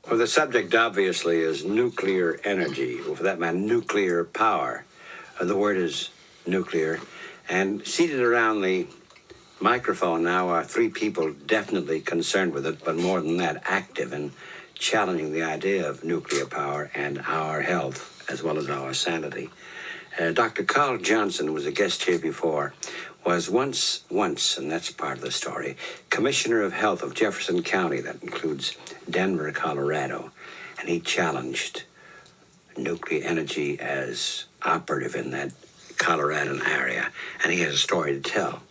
Well, the subject obviously is nuclear energy, or for that matter, nuclear power. The word is nuclear. And seated around the microphone now are three people definitely concerned with it, but more than that, active in challenging the idea of nuclear power and our health as well as our sanity. Dr. Carl Johnson, who was a guest here before, was once, and that's part of the story, Commissioner of Health of Jefferson County, that includes Denver, Colorado, and he challenged nuclear energy as operative in that Colorado area, and he has a story to tell.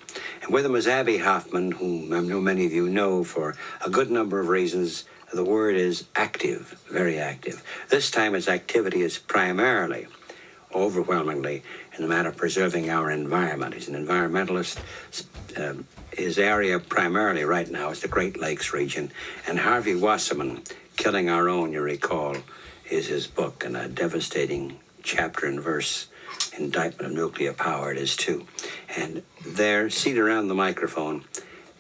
And with him is Abbie Hoffman, whom I know many of you know for a good number of reasons. The word is active, very active. This time his activity is primarily, overwhelmingly, in the matter of preserving our environment. He's an environmentalist. His area primarily right now is the Great Lakes region. And Harvey Wasserman, Killing Our Own, you recall, is his book, and a devastating chapter and verse indictment of nuclear power it is too. And they're seated around the microphone,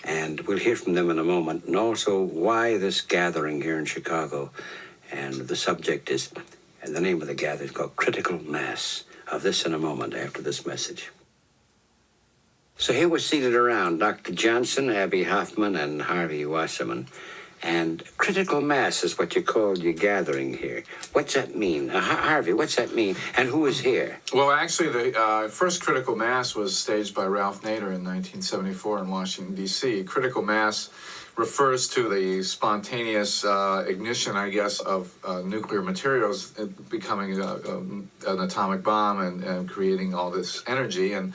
and we'll hear from them in a moment, and also why this gathering here in Chicago. And the subject is, and the name of the gathering is called Critical Mass. Of this in a moment after this message. So here we're seated around Dr. Johnson, Abbie Hoffman, and Harvey Wasserman. And critical mass is what you called your gathering here. What's that mean? Harvey, what's that mean? And who is here? Well, actually, the first critical mass was staged by Ralph Nader in 1974 in Washington, D.C. Critical mass refers to the spontaneous ignition, I guess, of nuclear materials becoming an atomic bomb and creating all this energy. And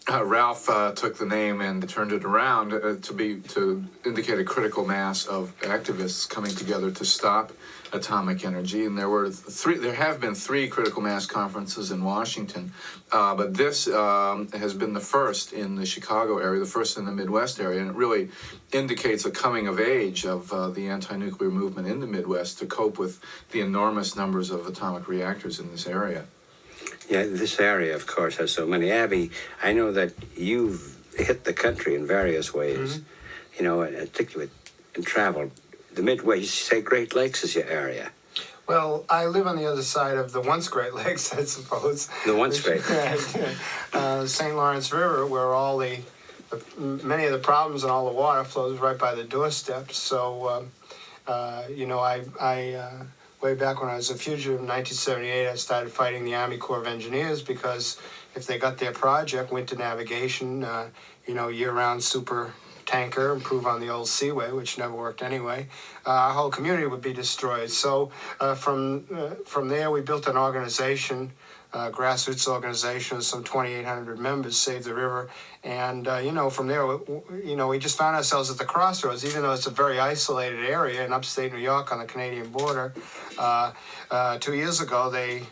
Ralph took the name and turned it around to indicate a critical mass of activists coming together to stop atomic energy. And there have been three critical mass conferences in Washington, but this has been the first in the Chicago area, the first in the Midwest area, and it really indicates a coming of age of the anti-nuclear movement in the Midwest to cope with the enormous numbers of atomic reactors in this area. Yeah, this area, of course, has so many. Abbie, I know that you've hit the country in various ways, you know, particularly in travel. The Midwest, you say Great Lakes is your area. Well, I live on the other side of the once Great Lakes, I suppose. The once Great Lakes. St. Lawrence River, where all many of the problems and all the water flows right by the doorstep. So, you know, I way back when I was a fugitive in 1978, I started fighting the Army Corps of Engineers because if they got their project, winter navigation, you know, year-round super tanker, improve on the old seaway, which never worked anyway, our whole community would be destroyed. So from there, we built an organization, grassroots organization with some 2,800 members, Save the River. And, you know, from there, you know, we just found ourselves at the crossroads, even though it's a very isolated area in upstate New York on the Canadian border. 2 years ago, they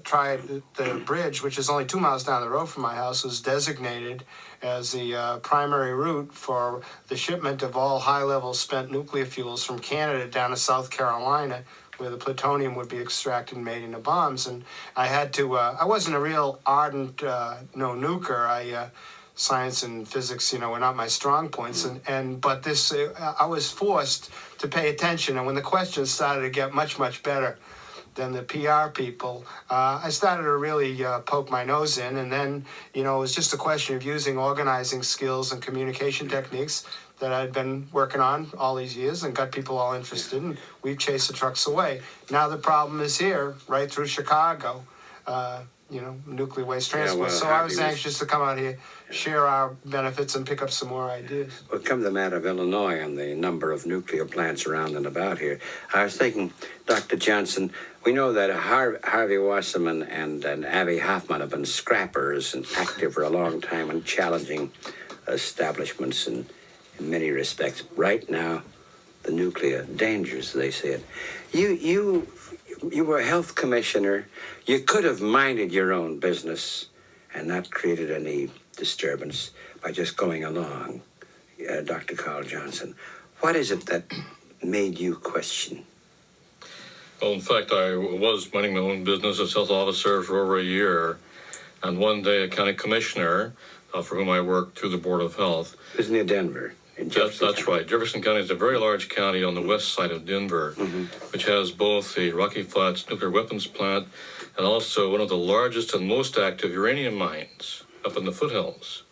tried the bridge, which is only 2 miles down the road from my house, was designated as the primary route for the shipment of all high-level spent nuclear fuels from Canada down to South Carolina, where the plutonium would be extracted and made into bombs. And I had to, I wasn't a real ardent no-nuker. Science and physics, you know, were not my strong points. But this, I was forced to pay attention. And when the questions started to get much, much better than the PR people, I started to really poke my nose in. And then, you know, it was just a question of using organizing skills and communication techniques that I'd been working on all these years and got people all interested, and we've chased the trucks away. Now the problem is here, right through Chicago, you know, nuclear waste transport. So I was anxious to come out here, share our benefits, and pick up some more ideas. Well, come to the matter of Illinois and the number of nuclear plants around and about here. I was thinking, Dr. Johnson, we know that Harvey Wasserman and Abbie Hoffman have been scrappers and active for a long time and challenging establishments in many respects. Right now, the nuclear dangers, they said. You were a health commissioner. You could have minded your own business and not created any disturbance by just going along, Dr. Carl Johnson. What is it that made you question? Well, in fact, I was minding my own business as health officer for over a year. And one day, a county commissioner, for whom I worked through the Board of Health. It was near Denver. In Jefferson That's County. right. Jefferson County is a very large county on the west side of Denver, which has both the Rocky Flats nuclear weapons plant and also one of the largest and most active uranium mines up in the foothills.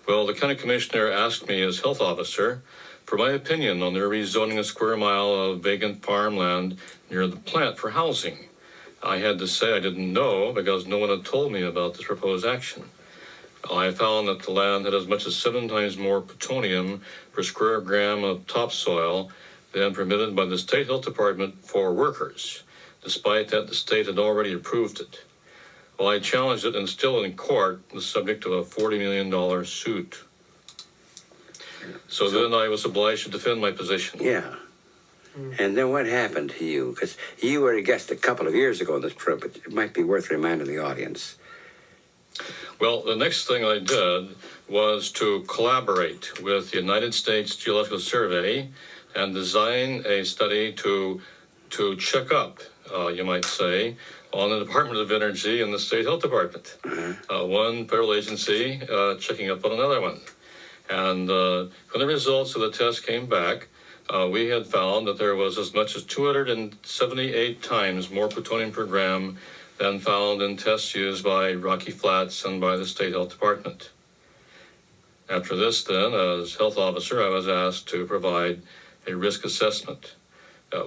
Well, the county commissioner asked me as health officer for my opinion on their rezoning a square mile of vacant farmland near the plant for housing. I had to say I didn't know because no one had told me about this proposed action. I found that the land had as much as 7 times more plutonium per square gram of topsoil than permitted by the state health department for workers, despite that the state had already approved it. Well, I challenged it and still in court, the subject of a $40 million suit. So then I was obliged to defend my position. Yeah. And then what happened to you? Because you were a guest a couple of years ago on this program, but it might be worth reminding the audience. Well, the next thing I did was to collaborate with the United States Geological Survey and design a study to check up, you might say, on the Department of Energy and the State Health Department. One federal agency checking up on another one. And when the results of the test came back, we had found that there was as much as 278 times more plutonium per gram than found in tests used by Rocky Flats and by the State Health Department. After this, then, as health officer, I was asked to provide a risk assessment,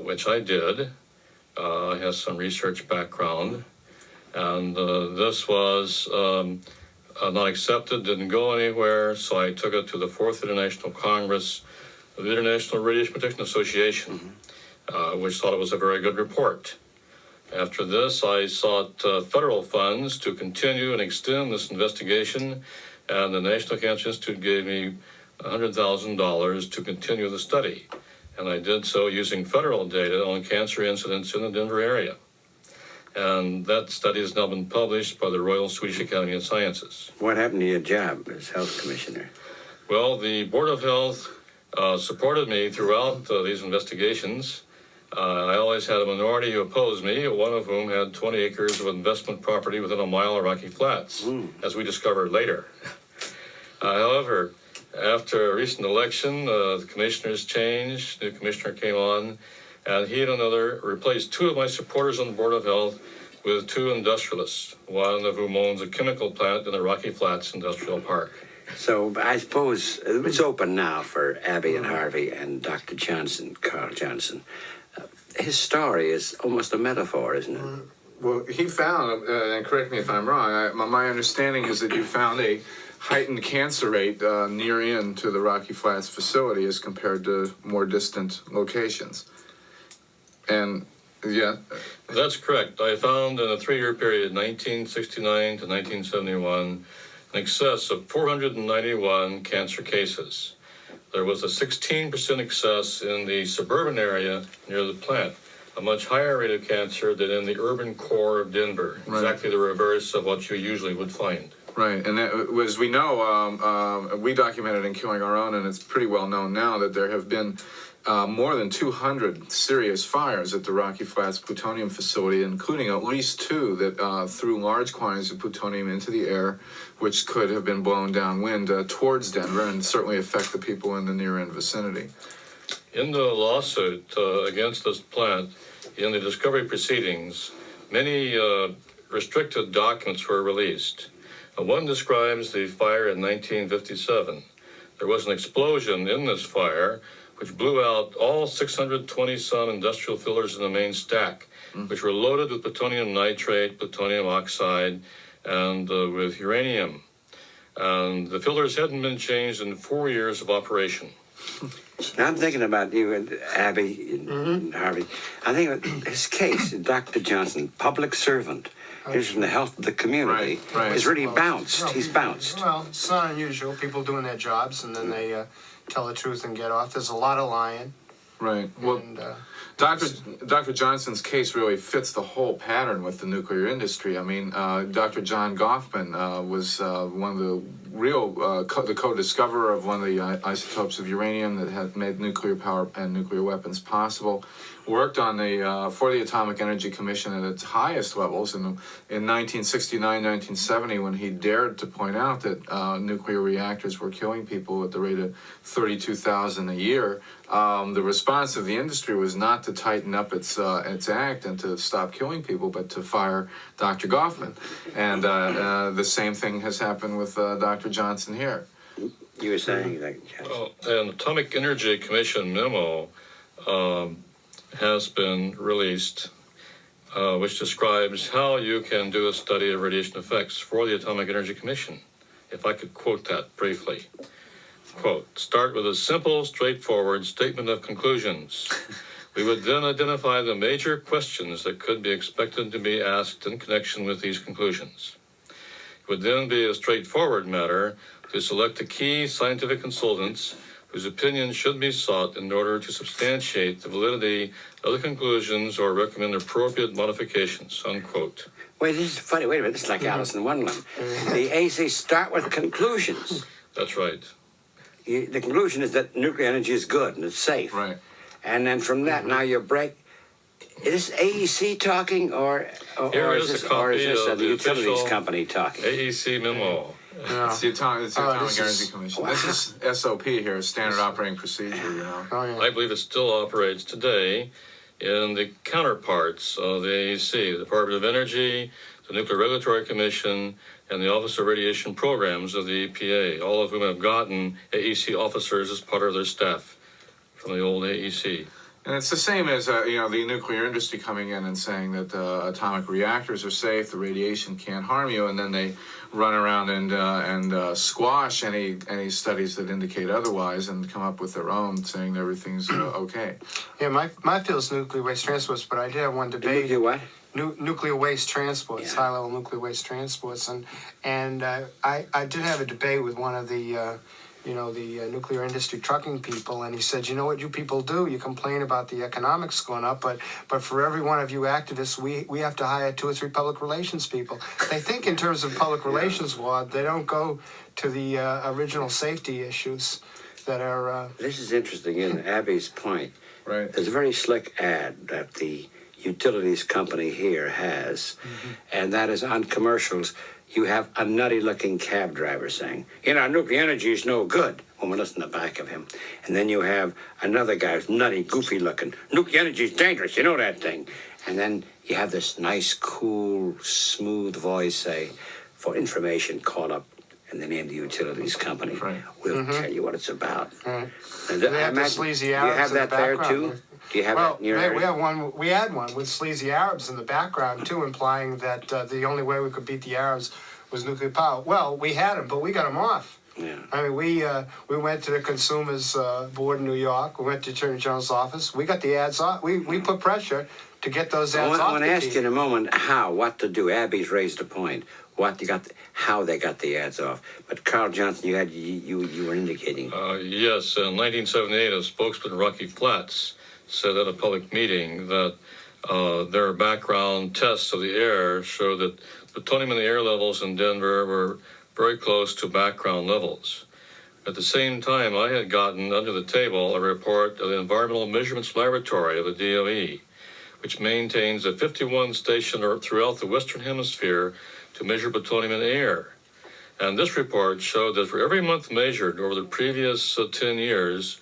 which I did. I have some research background, and this was not accepted, didn't go anywhere, so I took it to the 4th International Congress of the International Radiation Protection Association, which thought it was a very good report. After this, I sought federal funds to continue and extend this investigation, and the National Cancer Institute gave me $100,000 to continue the study. And I did so using federal data on cancer incidents in the Denver area. And that study has now been published by the Royal Swedish Academy of Sciences. What happened to your job as health commissioner? Well, the Board of Health supported me throughout these investigations. I always had a minority who opposed me, one of whom had 20 acres of investment property within a mile of Rocky Flats, as we discovered later. However, after a recent election, the commissioners changed, new commissioner came on, and he and another replaced 2 of my supporters on the Board of Health with 2 industrialists, one of whom owns a chemical plant in the Rocky Flats Industrial Park. So I suppose it's open now for Abbie and Harvey and Dr. Johnson, Carl Johnson. His story is almost a metaphor, isn't it? Well, he found, and correct me if I'm wrong, my understanding is that you found a heightened cancer rate near in to the Rocky Flats facility as compared to more distant locations. And, yeah. That's correct. I found in a 3-year period, 1969 to 1971, in excess of 491 cancer cases. There was a 16% excess in the suburban area near the plant, a much higher rate of cancer than in the urban core of Denver, Right. exactly the reverse of what you usually would find. Right, and that, as we know, we documented in Killing Our Own, and it's pretty well known now that there have been more than 200 serious fires at the Rocky Flats plutonium facility, including at least 2 that threw large quantities of plutonium into the air, which could have been blown downwind towards Denver and certainly affect the people in the near-in vicinity. In the lawsuit against this plant, in the discovery proceedings, many restricted documents were released. One describes the fire in 1957. There was an explosion in this fire which blew out all 620-some industrial fillers in the main stack, which were loaded with plutonium nitrate, plutonium oxide, and with uranium. And the fillers hadn't been changed in 4 years of operation. Now I'm thinking about you and Abbie and Harvey. I think about his case, Dr. Johnson, public servant. He's from the health of the community. Right. He's really bounced. He's bounced. Well, it's not unusual. People doing their jobs and then they tell the truth and get off. There's a lot of lying. Right. Well, And, Dr. Johnson's case really fits the whole pattern with the nuclear industry. I mean, Dr. John Hoffman was one of the the co-discoverer of one of the isotopes of uranium that had made nuclear power and nuclear weapons possible, worked on for the Atomic Energy Commission at its highest levels in 1969, 1970, when he dared to point out that nuclear reactors were killing people at the rate of 32,000 a year. The response of the industry was not to tighten up its act and to stop killing people, but to fire Dr. Hoffman. And the same thing has happened with Dr. Johnson here. You were saying that, Johnson. Well, an Atomic Energy Commission memo has been released, which describes how you can do a study of radiation effects for the Atomic Energy Commission. If I could quote that briefly. Quote, start with a simple, straightforward statement of conclusions. We would then identify the major questions that could be expected to be asked in connection with these conclusions. It would then be a straightforward matter to select the key scientific consultants whose opinion should be sought in order to substantiate the validity of the conclusions or recommend appropriate modifications, unquote. Wait, this is funny. Wait a minute. This is like Alice in Wonderland. The AC start with conclusions. That's right. The conclusion is that nuclear energy is good and it's safe. Right. And then from that, now you break. Is this AEC talking, or Here is is a this, copy the of the utilities official company talking? AEC memo. It's the Atomic this Energy is- Commission. This is SOP here, Standard Operating Procedure, you know. Oh, yeah. I believe it still operates today in the counterparts of the AEC, the Department of Energy, the Nuclear Regulatory Commission, and the Office of Radiation Programs of the EPA, all of whom have gotten AEC officers as part of their staff from the old AEC. And it's the same as the nuclear industry coming in and saying that atomic reactors are safe, the radiation can't harm you, and then they run around and squash any studies that indicate otherwise and come up with their own, saying everything's okay. Yeah, my field's nuclear waste transports, but I did have one debate. Nuclear what? Nuclear waste transports, Yeah. high-level nuclear waste transports, and I did have a debate with one of the nuclear industry trucking people, and he said, you know what you people do? You complain about the economics going up, but for every one of you activists, we have to hire 2 or 3 public relations people. They think in terms of public relations law. They don't go to the original safety issues that are. This is interesting. In Abbie's point, Right. there's a very slick ad that the utilities company here has, and that is on commercials. You have a nutty-looking cab driver saying, nuclear energy is no good, when we listen to the back of him. And then you have another guy who's nutty, goofy-looking. Nuclear energy is dangerous, you know that thing. And then you have this nice, cool, smooth voice say, for information, call up, and they name the utilities company. Right. We'll tell you what it's about. Right. And They I have the imagine- sleazy do you Arabs have in the that there, background. too? Do you have Well, that in your we area? have one. We had one with sleazy Arabs in the background too, implying that the only way we could beat the Arabs was nuclear power. Well, we had them, but we got them off. Yeah. I mean, we went to the Consumers Board in New York. We went to Attorney General's office. We got the ads off. We put pressure to get those ads I off. want the to ask TV. you in a moment what to do. Abbie's raised a point. How they got the ads off. But Carl Johnson, you were indicating. Yes, in 1978, a spokesman, Rocky Flats, said at a public meeting that their background tests of the air showed that plutonium in the air levels in Denver were very close to background levels. At the same time, I had gotten under the table a report of the Environmental Measurements Laboratory of the DOE, which maintains a 51 station throughout the Western Hemisphere to measure plutonium in air. And this report showed that for every month measured over the previous 10 years,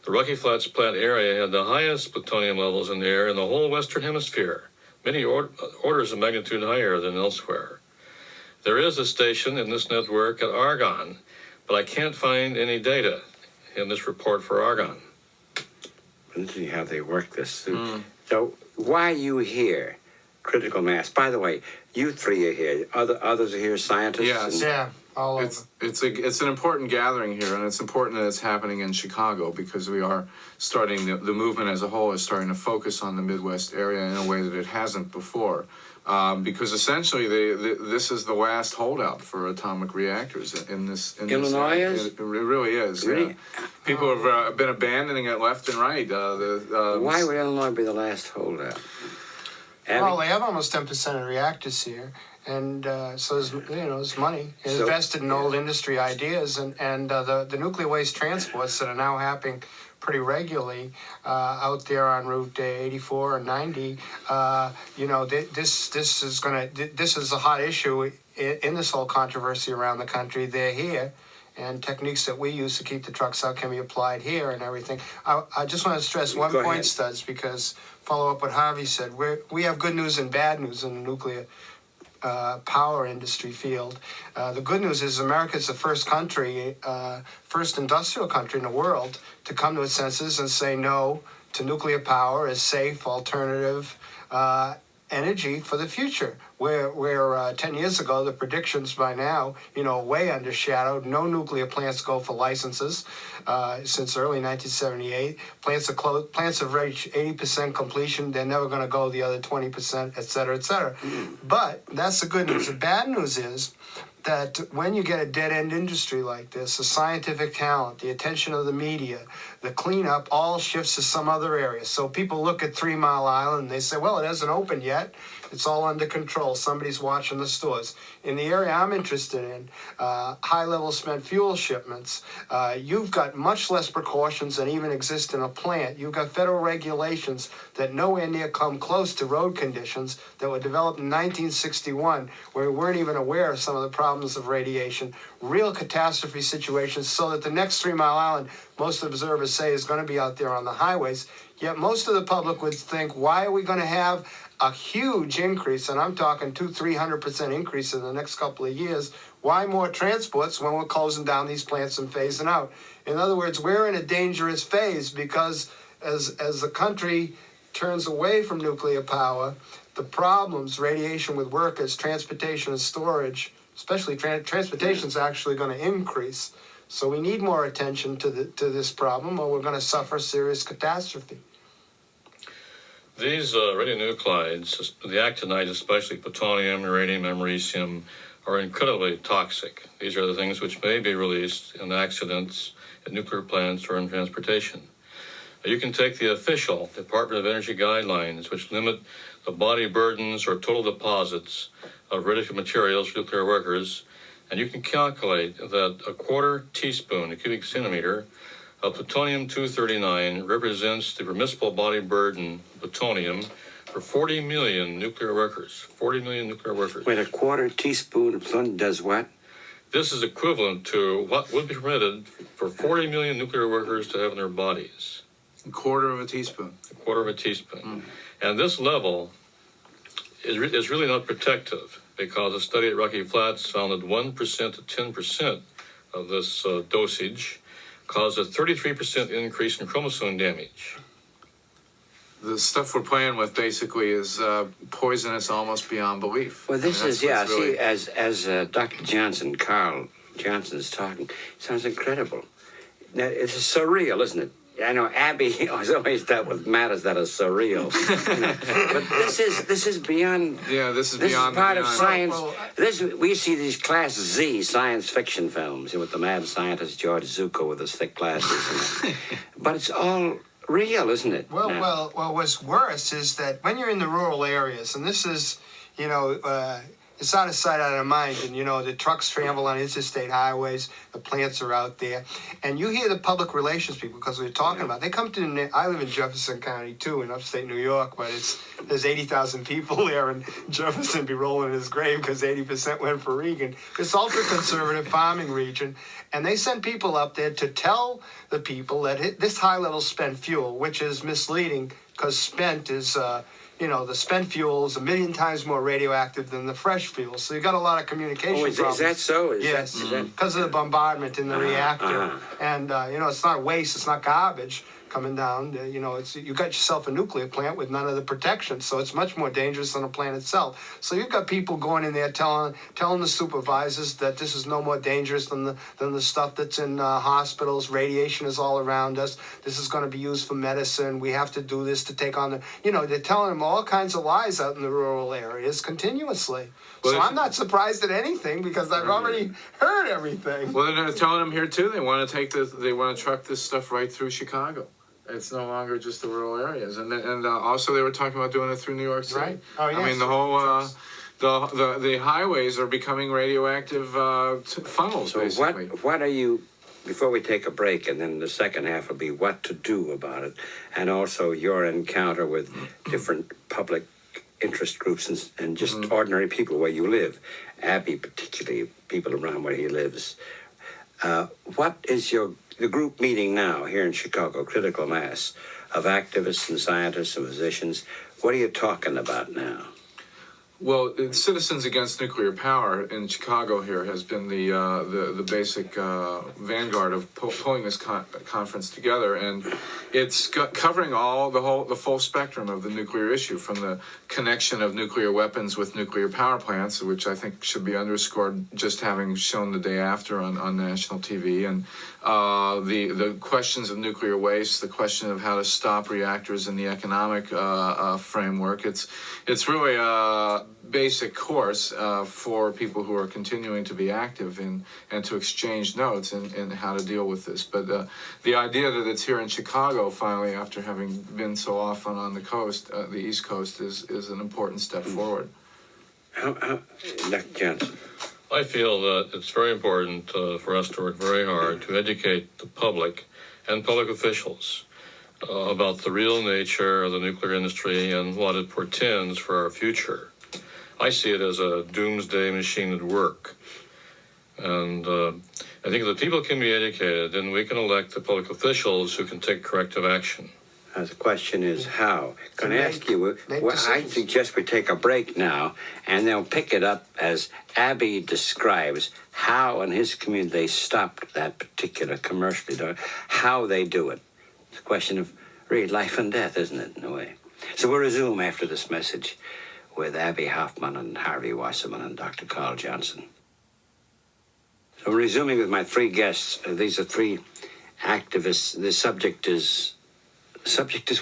the Rocky Flats plant area had the highest plutonium levels in the air in the whole Western Hemisphere, many orders of magnitude higher than elsewhere. There is a station in this network at Argonne, but I can't find any data in this report for Argonne. Let's see how they work this through. So why are you here? Critical mass. By the way, you 3 are here. Others are here, scientists? Yes. Yeah, all over. It's an important gathering here, and it's important that it's happening in Chicago because we are starting the movement as a whole is starting to focus on the Midwest area in a way that it hasn't before. Because essentially, this is the last holdout for atomic reactors in this. Illinois is? It really is. Really? Yeah. People have been abandoning it left and right. Why would Illinois be the last holdout? Well, they have almost 10% of reactors here, and so there's money invested in old industry ideas, and the nuclear waste transports that are now happening pretty regularly out there on Route 84 and 90. This is a hot issue in this whole controversy around the country. They're here. And techniques that we use to keep the trucks out can be applied here and everything. I just want to stress one Go point, ahead. Studs, because follow up what Harvey said. We have good news and bad news in the nuclear power industry field. The good news is America is the first country, first industrial country in the world to come to its senses and say no to nuclear power as safe alternative energy for the future. Where 10 years ago, the predictions by now, way undershadowed. No nuclear plants go for licenses since early 1978. Plants have reached 80% completion. They're never going to go the other 20%, et cetera, et cetera. But that's the good news. The bad news is that when you get a dead-end industry like this, the scientific talent, the attention of the media, the cleanup all shifts to some other area. So people look at 3 Mile Island and they say, well, it hasn't opened yet. It's all under control. Somebody's watching the stores. In the area I'm interested in, high-level spent fuel shipments, you've got much less precautions than even exist in a plant. You've got federal regulations that nowhere near come close to road conditions that were developed in 1961, where we weren't even aware of some of the problems of radiation, real catastrophe situations, so that the next 3 Mile Island, most observers say, is going to be out there on the highways. Yet most of the public would think, why are we going to have a huge increase, and I'm talking 200-300% increase in the next couple of years? Why more transports when we're closing down these plants and phasing out? In other words, we're in a dangerous phase because as the country turns away from nuclear power, the problems, radiation with workers, transportation and storage, especially transportation, is actually going to increase. So we need more attention to this problem, or we're going to suffer serious catastrophe. These radionuclides, the actinides, especially plutonium, uranium, americium, are incredibly toxic. These are the things which may be released in accidents at nuclear plants or in transportation. You can take the official Department of Energy guidelines, which limit the body burdens or total deposits of radioactive materials for nuclear workers, and you can calculate that a quarter teaspoon, a cubic centimeter, of plutonium-239 represents the permissible body burden of plutonium for 40 million nuclear workers. 40 million nuclear workers. Wait, a quarter teaspoon of plutonium does what? This is equivalent to what would be permitted for 40 million nuclear workers to have in their bodies. A quarter of a teaspoon. A quarter of a teaspoon. And this level is really not protective, because a study at Rocky Flats found that 1% to 10% of this dosage caused a 33% increase in chromosome damage. The stuff we're playing with basically is poisonous almost beyond belief. Well, this And is, that's what's really- as Dr. Johnson, Carl Johnson is talking, sounds incredible. Now, it's surreal, isn't it? I know Abbie has always dealt with matters that are surreal. But this is beyond. Yeah, this is This beyond is part the of beyond. science. We see these Class Z science fiction films with the mad scientist George Zuko with his thick glasses. But it's all real, isn't it? Well, what's worse is that when you're in the rural areas, and this is, it's out of sight, out of mind, and the trucks travel on interstate highways, the plants are out there, and you hear the public relations people, because we were talking about, they come to, I live in Jefferson County too, in upstate New York, but there's 80,000 people there, and Jefferson be rolling in his grave because 80% went for Reagan. It's ultra-conservative farming region, and they send people up there to tell the people that this high-level spent fuel, which is misleading, because spent is... the spent fuel is 1 million times more radioactive than the fresh fuel. So you got a lot of communication is problems. that so? Yes, because of the bombardment in the reactor. And, it's not waste, it's not garbage coming down. You got yourself a nuclear plant with none of the protection, so it's much more dangerous than the plant itself. So you've got people going in there telling the supervisors that this is no more dangerous than the stuff that's in hospitals. Radiation is all around us. This is going to be used for medicine. We have to do this to take on they're telling them all kinds of lies out in the rural areas continuously. Well, so I'm not surprised at anything because I've already heard everything. Well, they're telling them here too. They want to truck this stuff right through Chicago. It's no longer just the rural areas, and also they were talking about doing it through New York City. Right. Oh, I mean, yes. the whole the highways are becoming radioactive funnels, So basically. what are you, before we take a break, and then the second half will be what to do about it, and also your encounter with different public interest groups and just ordinary people where you live, Abbie particularly, people around where he lives. What is the group meeting now here in Chicago, critical mass of activists and scientists and physicians? What are you talking about now? Well, Citizens Against Nuclear Power in Chicago here has been the basic vanguard of pulling this conference together, and it's covering the full spectrum of the nuclear issue, from the connection of nuclear weapons with nuclear power plants, which I think should be underscored just having shown the day after on national TV, and the questions of nuclear waste, the question of how to stop reactors in the economic framework. It's really a basic course for people who are continuing to be active and to exchange notes in how to deal with this. But the idea that it's here in Chicago finally, after having been so often on the coast, the East Coast, is an important step forward. Dr. Johnson. I feel that it's very important for us to work very hard to educate the public and public officials about the real nature of the nuclear industry and what it portends for our future. I see it as a doomsday machine at work. And I think if the people can be educated, then we can elect the public officials who can take corrective action. The question is how. Can I ask you, make well, I decisions. suggest we take a break now, and they'll pick it up as Abbie describes how in his community they stopped that particular commercially done, how they do it. It's a question of really life and death, isn't it, in a way? So we'll resume after this message with Abbie Hoffman and Harvey Wasserman and Dr. Carl Johnson. So we're resuming with my three guests. These are three activists. The subject is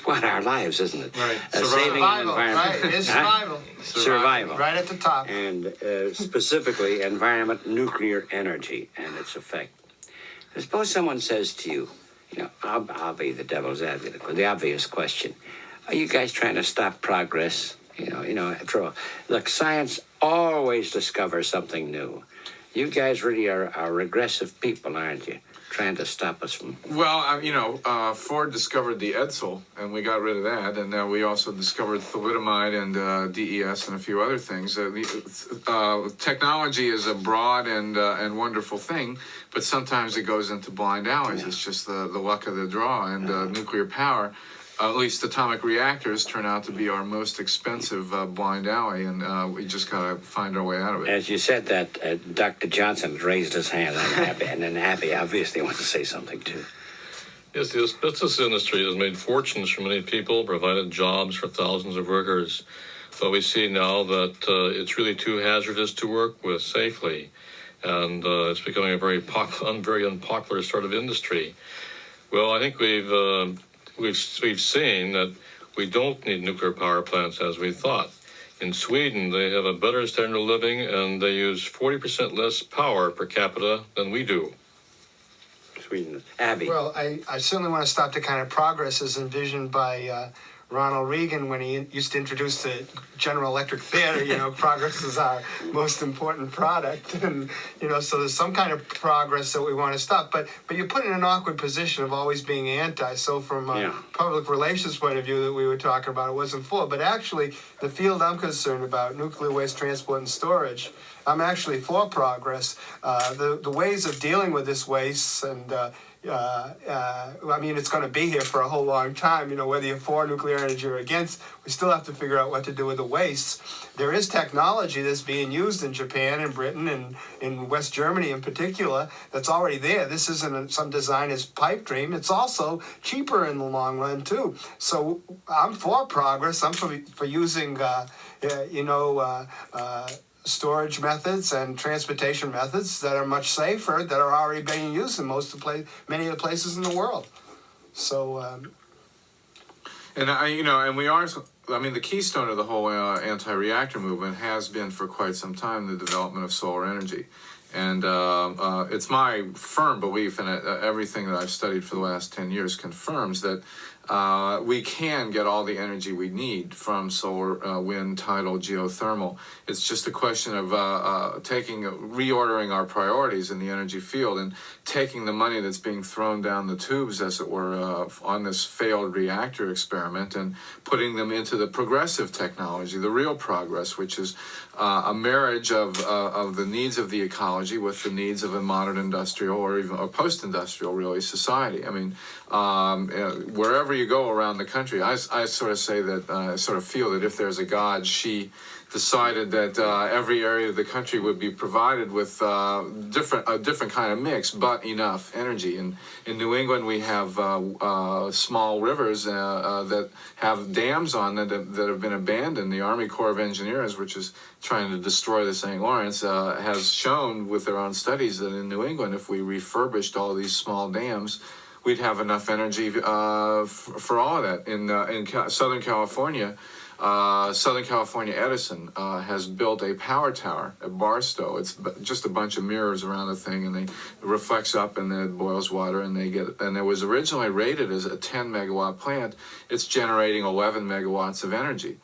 what? Our lives, isn't it? Right. Saving an Survival, environment. right? It is survival. Survival. Right at the top. And specifically, environment, nuclear energy, and its effect. Suppose someone says to you, I'll be the devil's advocate for the obvious question. Are you guys trying to stop progress? After all, look, science always discovers something new. You guys really are regressive people, aren't you? Trying to stop us from... Well, Ford discovered the Edsel, and we got rid of that, and we also discovered thalidomide and DES and a few other things. Technology is a broad and wonderful thing, but sometimes it goes into blind alleys. Yeah. It's just the luck of the draw, and nuclear power, at least atomic reactors, turn out to be our most expensive blind alley, and we just got to find our way out of it. As you said that, Dr. Johnson raised his hand, and then Abbie obviously wants to say something too. Yes, the asbestos industry has made fortunes for many people, provided jobs for thousands of workers. But we see now that it's really too hazardous to work with safely, and it's becoming a very unpopular sort of industry. Well, I think we've seen that we don't need nuclear power plants as we thought. In Sweden, they have a better standard of living, and they use 40% less power per capita than we do. Sweden. Abbie. Well, I certainly want to stop the kind of progress as envisioned by Ronald Reagan when he used to introduce the General Electric Theater. Progress is our most important product, and so there's some kind of progress that we want to stop. But you're put in an awkward position of always being anti. So from a public relations point of view that we were talking about, it wasn't for. But actually, the field I'm concerned about, nuclear waste transport and storage, I'm actually for progress. The ways of dealing with this waste and it's going to be here for a whole long time. Whether you're for nuclear energy or against, we still have to figure out what to do with the wastes. There is technology that's being used in Japan and Britain and in West Germany in particular that's already there. This isn't some designer's pipe dream. It's also cheaper in the long run, too. So I'm for progress. I'm for using, storage methods and transportation methods that are much safer, that are already being used in many of the places in the world. So, and we are. The keystone of the whole anti-reactor movement has been for quite some time the development of solar energy, and it's my firm belief, and everything that I've studied for the last 10 years confirms that we can get all the energy we need from solar, wind, tidal, geothermal. It's just a question of reordering our priorities in the energy field and taking the money that's being thrown down the tubes, as it were, on this failed reactor experiment and putting them into the progressive technology, the real progress, which is a marriage of the needs of the ecology with the needs of a modern industrial or even a post-industrial, really, society. I mean, wherever you go around the country, I sort of say that I sort of feel that if there's a God, she decided that every area of the country would be provided with a different kind of mix, but enough energy. And in New England, we have small rivers that have dams on them that have been abandoned. The Army Corps of Engineers, which is trying to destroy the St. Lawrence, has shown with their own studies that in New England, if we refurbished all these small dams, we'd have enough energy for all of that. In Southern California, Edison has built a power tower at Barstow. It's just a bunch of mirrors around the thing, and it reflects up, and then it boils water, and it was originally rated as a 10 megawatt plant. It's generating 11 megawatts of energy.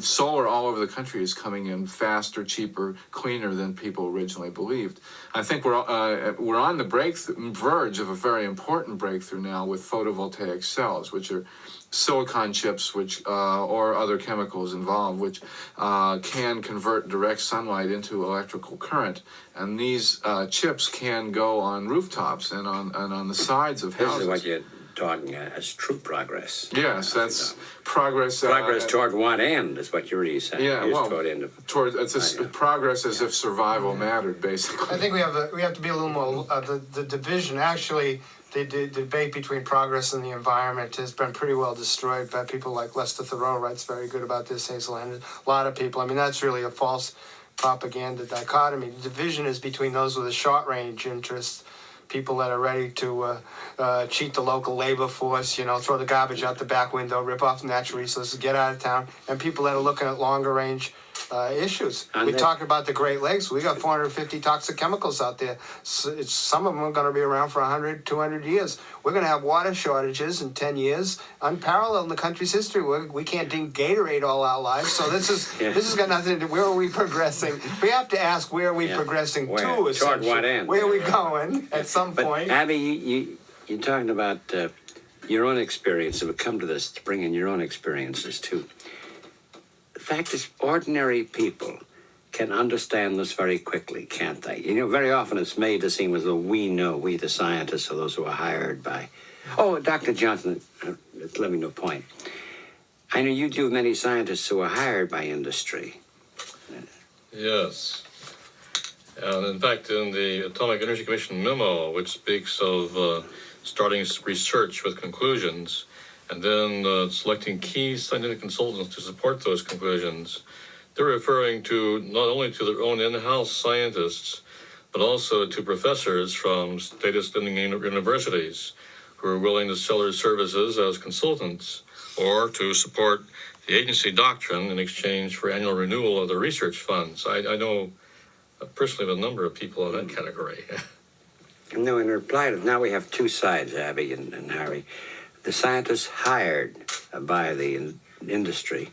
Solar all over the country is coming in faster, cheaper, cleaner than people originally believed. I think we're on the verge of a very important breakthrough now with photovoltaic cells, which are silicon chips, which or other chemicals involved, which can convert direct sunlight into electrical current. And these chips can go on rooftops and on the sides of houses. This is what you're talking as true progress. Yes, that's progress. Progress toward what end is what you're really saying. Yeah, well, toward progress as if survival mattered, basically. I think we have to be a little more the division. Actually, the debate between progress and the environment has been pretty well destroyed by people like Lester Thoreau. Writes very good about this. Hazel Henderson. A lot of people. I mean, that's really a false propaganda dichotomy. The division is between those with a short range interest, people that are ready to cheat the local labor force, throw the garbage out the back window, rip off natural resources, get out of town, and people that are looking at longer range issues. We talked about the Great Lakes. We got 450 toxic chemicals out there. Some of them are going to be around for 100, 200 years. We're going to have water shortages in 10 years, unparalleled in the country's history. We can't drink Gatorade all our lives. So this has got nothing to do. Where are we progressing? We have to ask, where are we progressing to? Toward what end? Where are we going at some point? Abbie, you're talking about your own experience, and we'll come to this, to bring in your own experiences too. The fact is, ordinary people can understand this very quickly, can't they? Very often it's made to seem as though we the scientists, or those who are hired by... Oh, Dr. Johnson, let me know a point. I know you do many scientists who are hired by industry. Yes. And in fact, in the Atomic Energy Commission memo, which speaks of starting research with conclusions, and then selecting key scientific consultants to support those conclusions, they're referring to not only to their own in-house scientists, but also to professors from state-of-standing universities who are willing to sell their services as consultants or to support the agency doctrine in exchange for annual renewal of the research funds. I know personally of a number of people in that category. No, in reply to... Now we have two sides, Abbie and Harry. The scientists hired by the industry,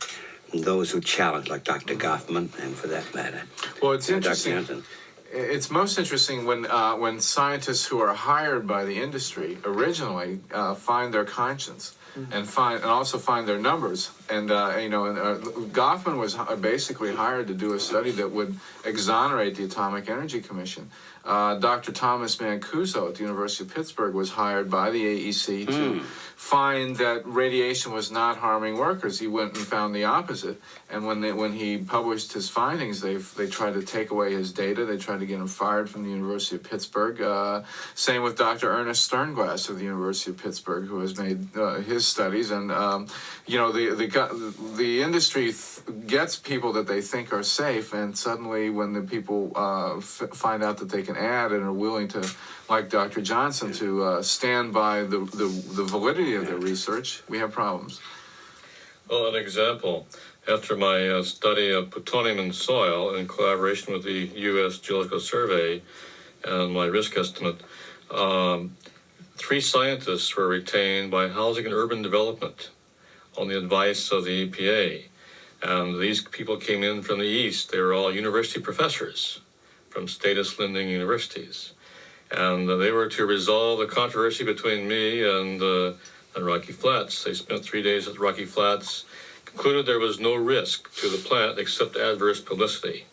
and those who challenge, like Dr. Hoffman, and for that matter. Well, it's interesting. It's most interesting when scientists who are hired by the industry originally find their conscience and also find their numbers. And Hoffman was basically hired to do a study that would exonerate the Atomic Energy Commission. Dr. Thomas Mancuso at the University of Pittsburgh was hired by the AEC to find that radiation was not harming workers. He went and found the opposite. And when he published his findings, they tried to take away his data. They tried to get him fired from the University of Pittsburgh. Same with Dr. Ernest Sternglass of the University of Pittsburgh, who has made his studies. And the industry gets people that they think are safe, and suddenly when the people find out that they can add and are willing to, like Dr. Johnson, to stand by the validity of their research, we have problems. Well, an example, after my study of plutonium in soil in collaboration with the U.S. Geological Survey and my risk estimate, 3 scientists were retained by Housing and Urban Development on the advice of the EPA. And these people came in from the East. They were all university professors from status lending universities. And they were to resolve the controversy between me and Rocky Flats. They spent 3 days at Rocky Flats, concluded there was no risk to the plant except adverse publicity.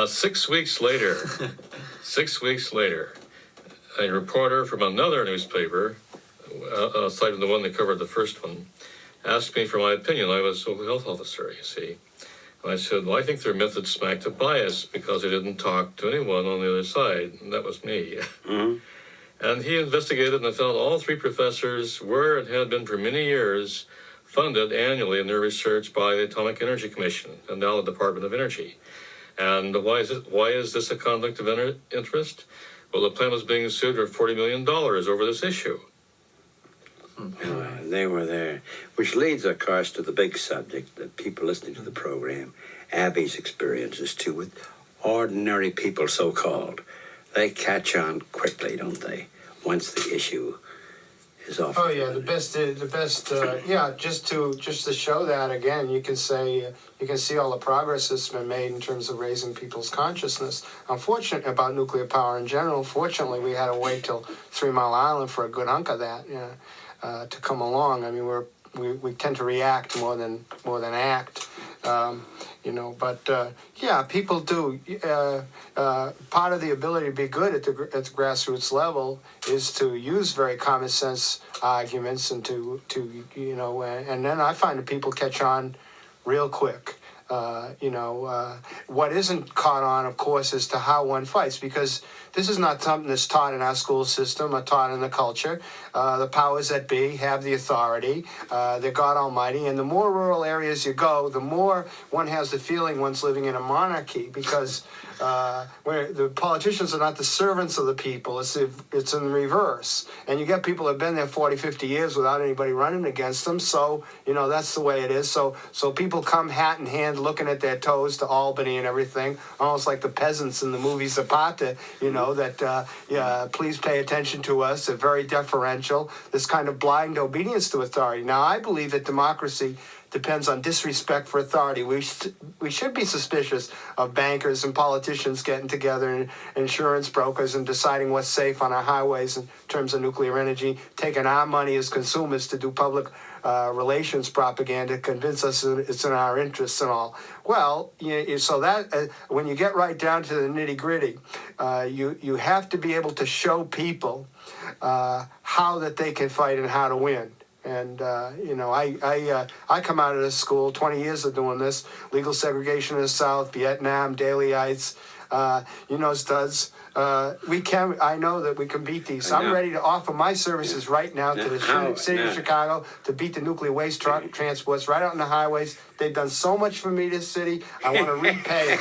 6 weeks later, 6 weeks later, a reporter from another newspaper, aside from the one that covered the first one, asked me for my opinion. I was a health officer, you see. And I said, well, I think their method smacked of bias because they didn't talk to anyone on the other side, and that was me. And he investigated and found all 3 professors were and had been for many years funded annually in their research by the Atomic Energy Commission and now the Department of Energy. And why is this a conflict of interest? Well, the plant was being sued for $40 million over this issue. They were there, which leads, of course, to the big subject that people listening to the program, Abbie's experiences too, with ordinary people, so-called. They catch on quickly, don't they, once the issue is off. Oh yeah, the best. Yeah, just to show that again, you can say you can see all the progress that's been made in terms of raising people's consciousness. Unfortunately, about nuclear power in general. Fortunately, we had to wait till 3 Mile Island for a good hunk of that, to come along. I mean, we tend to react more than act. But people do. Part of the ability to be good at the grassroots level is to use very common sense arguments and to and then I find that people catch on real quick. What isn't caught on, of course, is to how one fights, because this is not something that's taught in our school system or taught in the culture. The powers that be have the authority. They're God Almighty. And the more rural areas you go, the more one has the feeling one's living in a monarchy, because where the politicians are not the servants of the people. It's in reverse. And you get people that have been there 40, 50 years without anybody running against them. So, that's the way it is. So people come hat in hand looking at their toes to Albany and everything, almost like the peasants in the movie Zapata, please pay attention to us. They're very deferential, this kind of blind obedience to authority. Now, I believe that democracy depends on disrespect for authority. We should be suspicious of bankers and politicians getting together and insurance brokers and deciding what's safe on our highways in terms of nuclear energy, taking our money as consumers to do public relations propaganda, convince us that it's in our interests and all. Well, so that when you get right down to the nitty gritty, you have to be able to show people how that they can fight and how to win. And, I come out of this school, 20 years of doing this, legal segregation in the South, Vietnam, Dailyites, studs. I know that we can beat these. I'm ready to offer my services right now to the city of Chicago to beat the nuclear waste transports right out on the highways. They've done so much for me, this city. I want to repay. Of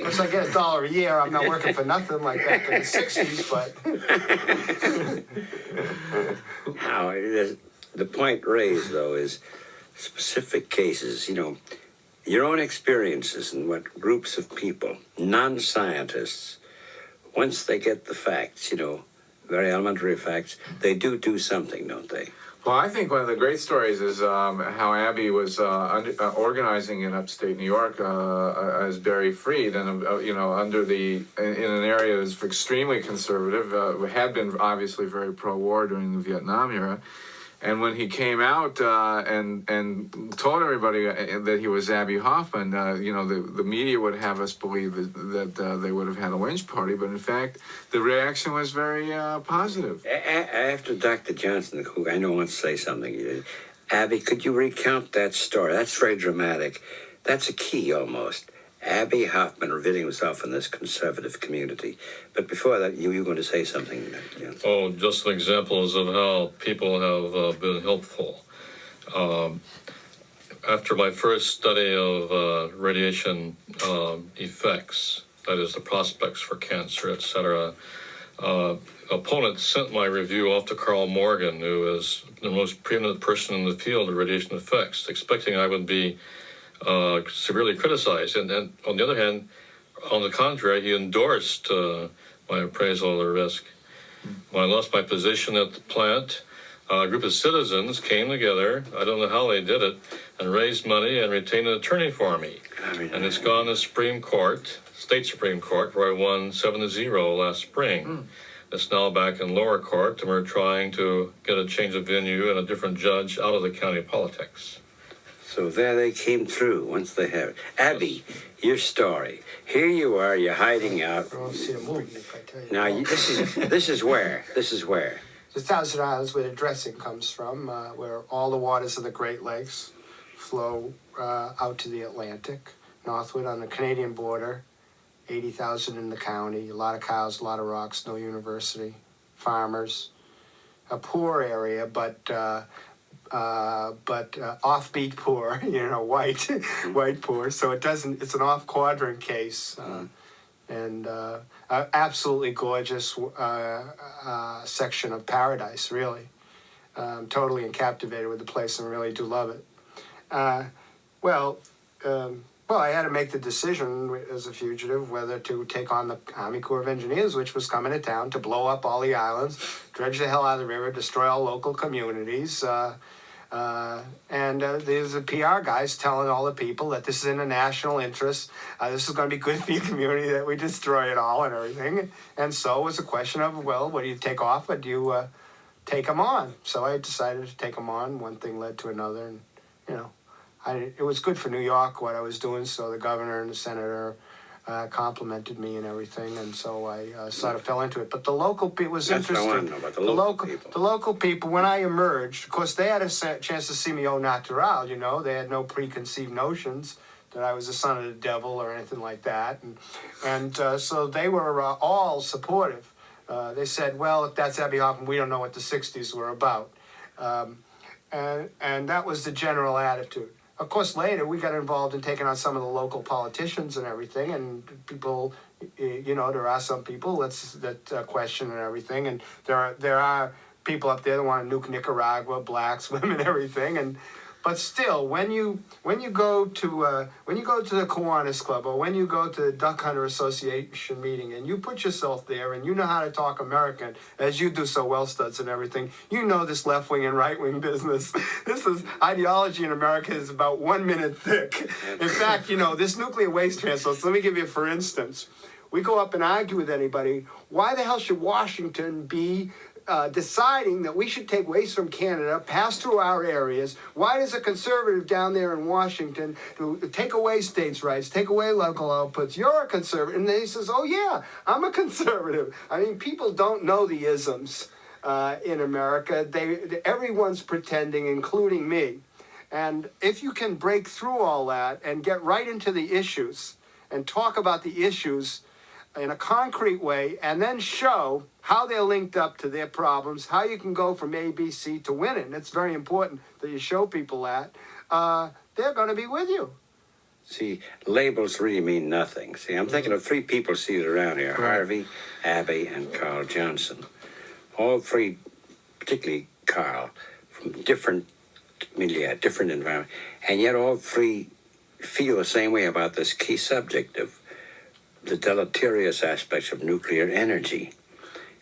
course, I get $1 a year. I'm not working for nothing like back in the 60s, but... Now, the point raised, though, is specific cases, your own experiences and what groups of people, non-scientists, once they get the facts, very elementary facts, they do something, don't they? Well, I think one of the great stories is how Abbie was organizing in upstate New York as Barry Freed, and in an area that's extremely conservative, had been obviously very pro-war during the Vietnam era. And when he came out and told everybody that he was Abbie Hoffman, the media would have us believe that they would have had a lynch party. But in fact, the reaction was very positive. After Dr. Johnson, who I know wants to say something, Abbie, could you recount that story? That's very dramatic. That's a key almost. Abbie Hoffman revealing himself in this conservative community. But before that, you were going to say something. Oh, just some examples of how people have been helpful. After my first study of radiation effects, that is the prospects for cancer, etc., opponents sent my review off to Carl Morgan, who is the most preeminent person in the field of radiation effects, expecting I would be severely criticized. And on the other hand, on the contrary, he endorsed my appraisal of the risk. When I lost my position at the plant, a group of citizens came together, I don't know how they did it, and raised money and retained an attorney for me. And it's gone to Supreme Court, State Supreme Court, where I won 7-0 last spring. It's now back in lower court, and we're trying to get a change of venue and a different judge out of the county politics. So there they came through once they have it. Abbie, your story. Here you are, you're hiding out. I won't see a movie if I tell you. Now, this is where? This is where? The Thousand Islands, where the dressing comes from, where all the waters of the Great Lakes flow out to the Atlantic, northward on the Canadian border, 80,000 in the county, a lot of cows, a lot of rocks, no university, farmers, a poor area, but offbeat poor, white poor. So it's an off-quadrant case. And absolutely gorgeous section of paradise, really. Totally captivated with the place and really do love it. Well, I had to make the decision as a fugitive whether to take on the Army Corps of Engineers, which was coming to town to blow up all the islands, dredge the hell out of the river, destroy all local communities. And there's the PR guys telling all the people that this is in the national interest. This is going to be good for your community that we destroy it all and everything. And so it was a question of, well, what do you take off or do you take them on? So I decided to take them on. One thing led to another. And, it was good for New York what I was doing. So the governor and the senator complimented me and everything. And so I sort of fell into it. But the local people was That's interesting. what I want to know about the local people. The local people, when I emerged, of course, they had a chance to see me au natural, They had no preconceived notions that I was the son of the devil or anything like that. And so they were all supportive. They said, well, if that's Abbie Hoffman, we don't know what the 60s were about. And that was the general attitude. Of course, later we got involved in taking on some of the local politicians and everything, and people, there are some people that question and everything, and there are people up there that want to nuke Nicaragua, blacks, women, everything, but still, when you go to the Kiwanis Club or when you go to the Duck Hunter Association meeting and you put yourself there and you know how to talk American as you do so well, Studs, and everything, this left wing and right wing business. This is ideology in America is about 1 minute thick. In fact, this nuclear waste transfer. So let me give you, for instance, we go up and argue with anybody. Why the hell should Washington be deciding that we should take waste from Canada, pass through our areas? Why does a conservative down there in Washington take away states' rights, take away local outputs? You're a conservative. And then he says, oh, yeah, I'm a conservative. I mean, people don't know the isms in America. Everyone's pretending, including me. And if you can break through all that and get right into the issues and talk about the issues in a concrete way and then show how they're linked up to their problems, how you can go from A, B, C to winning. It's very important that you show people that. They're going to be with you. See, labels really mean nothing. See, I'm thinking of three people seated around here, Harvey, Abbie, and Carl Johnson. All three, particularly Carl, from different milieu, different environment, and yet all three feel the same way about this key subject of the deleterious aspects of nuclear energy.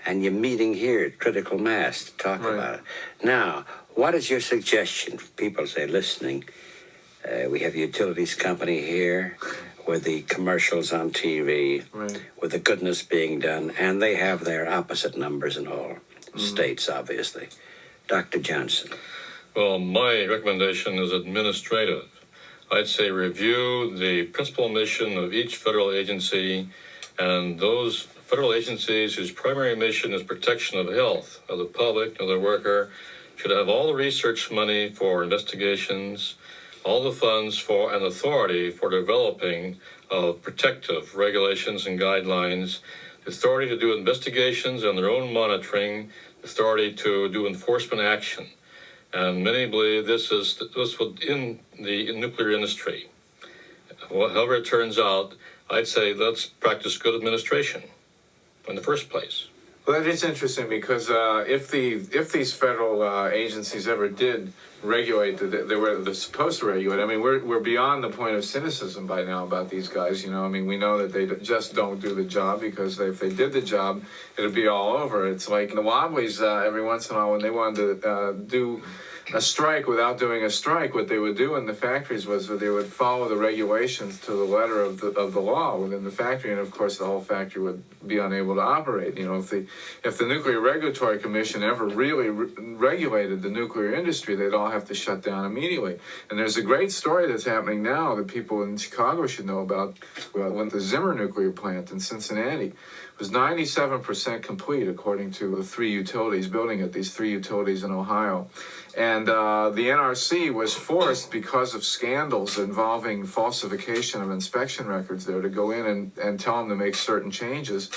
And you're meeting here at critical mass to talk about it. Now, what is your suggestion? People say, listening, we have a utilities company here with the commercials on TV, with the goodness being done, and they have their opposite numbers in all states, obviously. Dr. Johnson. Well, my recommendation is administrative. I'd say review the principal mission of each federal agency, and those federal agencies whose primary mission is protection of health of the public, of the worker, should have all the research money for investigations, all the funds for and authority for developing of protective regulations and guidelines, authority to do investigations and their own monitoring, authority to do enforcement action. And many believe this within the nuclear industry. However it turns out, I'd say let's practice good administration in the first place. Well, that is interesting because if these federal agencies ever did regulate, they're supposed to regulate. I mean, we're beyond the point of cynicism by now about these guys. You know, I mean, we know that they just don't do the job because if they did the job, it'd be all over. It's like the Wobblies every once in a while when they wanted to do a strike without doing a strike, what they would do in the factories was that they would follow the regulations to the letter of the law within the factory, and of course the whole factory would be unable to operate. You know, if the Nuclear Regulatory Commission ever really regulated the nuclear industry, they'd all have to shut down immediately. And there's a great story that's happening now that people in Chicago should know about. When the Zimmer nuclear plant in Cincinnati was 97% complete, according to the three utilities building it, these three utilities in Ohio. And the NRC was forced, because of scandals involving falsification of inspection records there, to go in and tell them to make certain changes.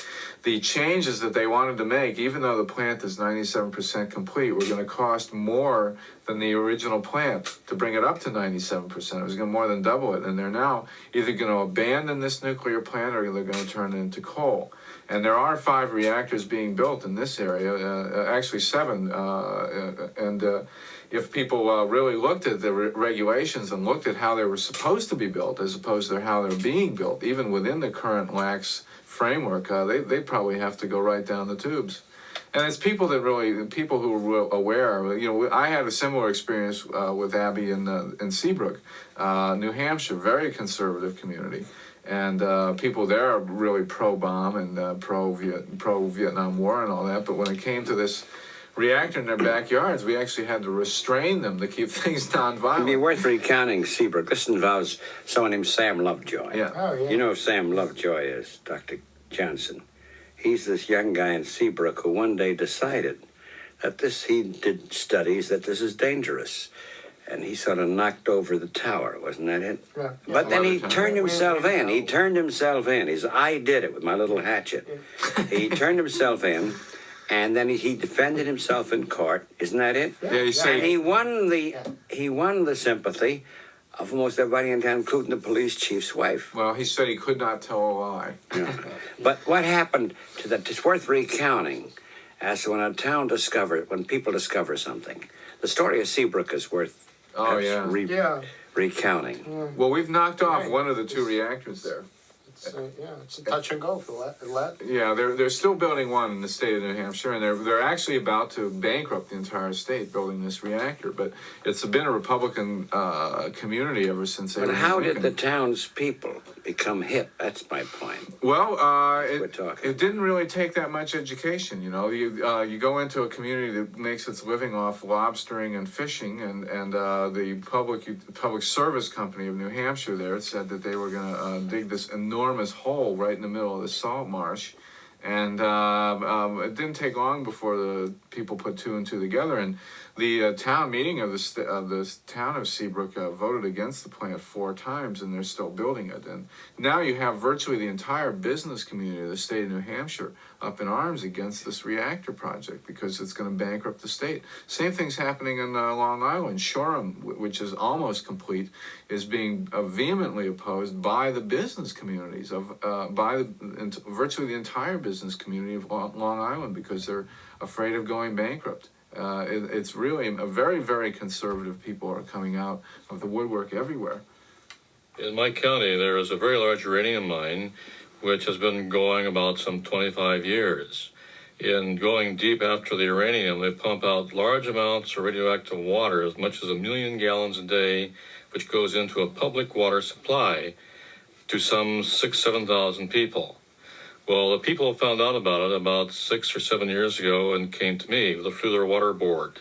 The changes that they wanted to make, even though the plant is 97% complete, were going to cost more than the original plant to bring it up to 97%. It was going to more than double it. And they're now either going to abandon this nuclear plant or they're going to turn it into coal. And there are 5 reactors being built in this area, actually 7. If people really looked at the regulations and looked at how they were supposed to be built as opposed to how they're being built, even within the current lax framework, they probably have to go right down the tubes. And it's people who are aware. You know, I had a similar experience with Abbie in Seabrook, New Hampshire, very conservative community. And people there are really pro-bomb and pro-Vietnam War and all that. But when it came to this reactor in their backyards, we actually had to restrain them to keep things nonviolent. It'd be worth recounting Seabrook. This involves someone named Sam Lovejoy. Yeah. Oh, yeah. You know who Sam Lovejoy is, Dr. Johnson. He's this young guy in Seabrook who one day decided that he did studies that this is dangerous. And he sort of knocked over the tower, wasn't that it? Yeah. But then he turned himself in. Yeah. He turned himself in. He said, I did it with my little hatchet. He turned himself in, and then he defended himself in court. Isn't that it? Yeah, you say. And he won the sympathy of almost everybody in town, including the police chief's wife. Well, he said he could not tell a lie. Yeah. But what happened to that? It's worth recounting as to when people discover something. The story of Seabrook is worth Oh, yeah. recounting. Well, we've knocked off Right. one of the 2 reactors there. It's a touch and go for that. Yeah, they're still building one in the state of New Hampshire, and they're actually about to bankrupt the entire state building this reactor. But it's been a Republican community ever since. But how did the townspeople become hip? That's my point. Well, We're talking. it didn't really take that much education. You know, you go into a community that makes its living off lobstering and fishing, and the public service company of New Hampshire there said that they were going to dig this enormous hole right in the middle of the salt marsh. And it didn't take long before the people put 2 and 2 together, and the town meeting of the town of Seabrook voted against the plant 4 times, and they're still building it. And now you have virtually the entire business community of the state of New Hampshire up in arms against this reactor project because it's going to bankrupt the state. Same thing's happening in Long Island. Shoreham, which is almost complete, is being vehemently opposed by the business communities virtually the entire business community of Long Island because they're afraid of going bankrupt. It's really a very, very conservative people are coming out of the woodwork everywhere. In my county, there is a very large uranium mine which has been going about some 25 years. In going deep after the uranium, they pump out large amounts of radioactive water, as much as 1 million gallons a day, which goes into a public water supply to some 7,000 people. Well, the people found out about it about 6 or 7 years ago and came to me through their water board.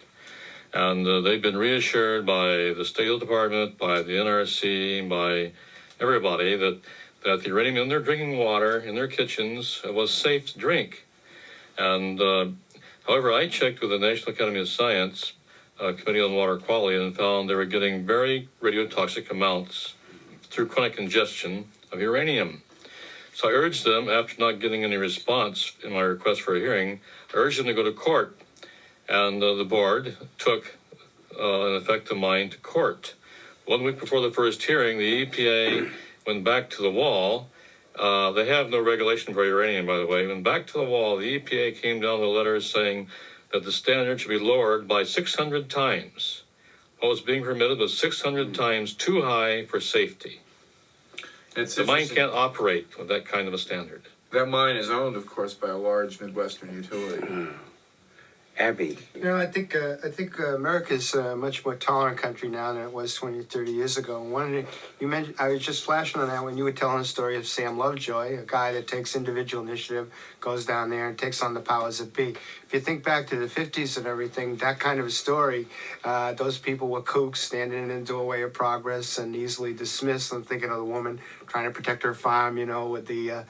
And they've been reassured by the State Department, by the NRC, by everybody that the uranium in their drinking water, in their kitchens, was safe to drink. And however, I checked with the National Academy of Science Committee on Water Quality and found they were getting very radiotoxic amounts through chronic ingestion of uranium. So I urged them, after not getting any response in my request for a hearing, I urged them to go to court. And the board took, in effect, the mine to court. 1 week before the first hearing, the EPA went back to the wall They have no regulation for uranium, by the way. And back to the wall, the EPA came down with letters saying that the standard should be lowered by 600 times. What was being permitted was 600 times too high for safety. It's The mine interesting. can't operate with that kind of a standard. That mine is owned, of course, by a large Midwestern utility. Abbie, I think America's a much more tolerant country now than it was 20 or 30 years ago. And one of the, you mentioned, I was just flashing on that when you were telling the story of Sam Lovejoy, a guy that takes individual initiative, goes down there and takes on the powers that be. If you think back to the 50s and everything, that kind of a story, those people were kooks standing in the doorway of progress and easily dismissed. I'm thinking of the woman trying to protect her farm, with the